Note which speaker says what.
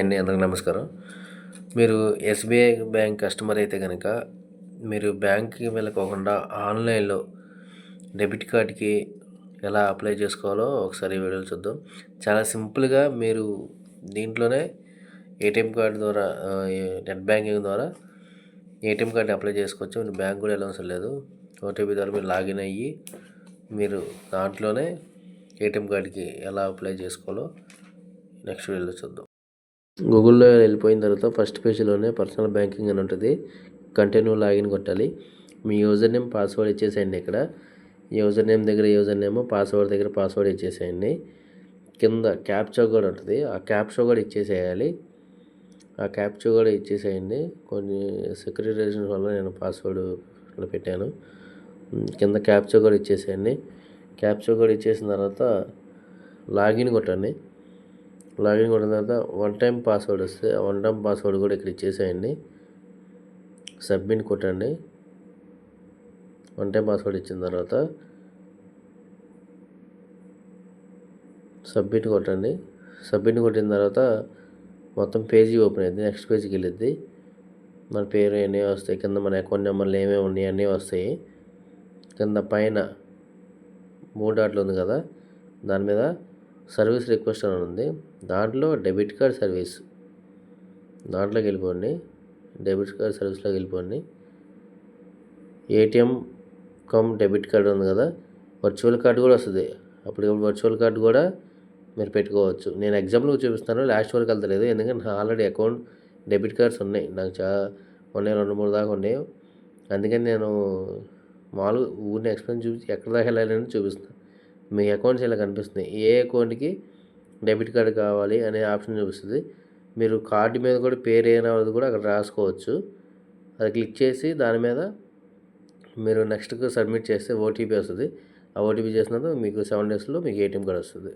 Speaker 1: అండి అందరికి నమస్కారం. మీరు ఎస్బీఐ బ్యాంక్ కస్టమర్ అయితే కనుక మీరు బ్యాంక్కి వెళ్ళకోకుండా ఆన్లైన్లో డెబిట్ కార్డ్కి ఎలా అప్లై చేసుకోవాలో ఒకసారి ఈ వీడియోలో చూద్దాం. చాలా సింపుల్గా మీరు దీంట్లోనే ఏటీఎం కార్డు ద్వారా నెట్ బ్యాంకింగ్ ద్వారా ఏటీఎం కార్డు అప్లై చేసుకోవచ్చు. మీరు బ్యాంక్ కూడా వెళ్ళవసరం లేదు. ఓటీపీ ద్వారా మీరు లాగిన్ అయ్యి మీరు దాంట్లోనే ఏటీఎం కార్డుకి ఎలా అప్లై చేసుకోవాలో నెక్స్ట్ వీడియోలో చూద్దాం. గూగుల్లో వెళ్ళిపోయిన తర్వాత ఫస్ట్ పేజీలోనే పర్సనల్ బ్యాంకింగ్ అని ఉంటుంది. కంటిన్యూ లాగిన్ కొట్టాలి. మీ యూజర్ నేమ్ పాస్వర్డ్ ఇచ్చేసేయండి. ఇక్కడ యూజర్ నేమ్ దగ్గర యూజర్ నేమ్, పాస్వర్డ్ దగ్గర పాస్వర్డ్ ఇచ్చేసేయండి. కింద క్యాప్చా కూడా ఉంటుంది. ఆ క్యాప్చా కూడా ఇచ్చేసేయాలి. ఆ క్యాప్చా కూడా ఇచ్చేసేయండి. కొన్ని సెక్యూరిటీ రీజన్స్ వల్ల నేను పాస్వర్డ్ పెట్టాను. కింద క్యాప్చా కూడా ఇచ్చేసేయండి. క్యాప్చా కూడా ఇచ్చేసిన తర్వాత లాగిన్ కొట్టండి. లాగిన్ కొట్టిన తర్వాత వన్ టైం పాస్వర్డ్ వస్తే ఆ వన్ టైం పాస్వర్డ్ కూడా ఇక్కడ ఇచ్చేసేయండి. సబ్మిట్ కొట్టండి. వన్ టైం పాస్వర్డ్ ఇచ్చిన తర్వాత సబ్మిట్ కొట్టండి. సబ్మిట్ కొట్టిన తర్వాత మొత్తం పేజీ ఓపెన్ అయింది. నెక్స్ట్ పేజీకి వెళ్ళిద్ది. మన పేరు అన్నీ వస్తాయి. కింద మన అకౌంట్ నెంబర్లు ఏమేమి ఉన్నాయి అన్నీ వస్తాయి. కింద పైన 3 డాట్లు ఉంది కదా, దాని మీద సర్వీస్ రిక్వెస్ట్ అని ఉంది. దాంట్లో డెబిట్ కార్డ్ సర్వీస్ దాంట్లోకి వెళ్ళిపోండి. డెబిట్ కార్డ్ సర్వీస్లోకి వెళ్ళిపోండి. ఏటీఎం కమ్ డెబిట్ కార్డు ఉంది కదా, వర్చువల్ కార్డు కూడా వస్తుంది. అప్పుడు వర్చువల్ కార్డు కూడా మీరు పెట్టుకోవచ్చు. నేను ఎగ్జాంపుల్గా చూపిస్తాను, లాస్ట్ వరకు వెళ్తలేదు. ఎందుకంటే నా ఆల్రెడీ అకౌంట్ డెబిట్ కార్డ్స్ ఉన్నాయి. నాకు ఉన్నాయి, 2-3 దాకా ఉన్నాయి. అందుకని నేను మామూలుగా ఊరిని ఎక్స్ప్లెయిన్ చూపించి ఎక్కడ దాకా వెళ్ళాలని చూపిస్తాను. మీ అకౌంట్స్ ఇలా కనిపిస్తున్నాయి. ఏ అకౌంట్కి డెబిట్ కార్డు కావాలి అనే ఆప్షన్ చూపిస్తుంది. మీరు కార్డు మీద కూడా పేరు ఏమైనా కూడా అక్కడ రాసుకోవచ్చు. అది క్లిక్ చేసి దాని మీద మీరు నెక్స్ట్కి సబ్మిట్ చేస్తే ఓటీపీ వస్తుంది. ఆ ఓటీపీ చేసినందుకు మీకు 7 డేస్లో మీకు ఏటీఎం కార్డు వస్తుంది.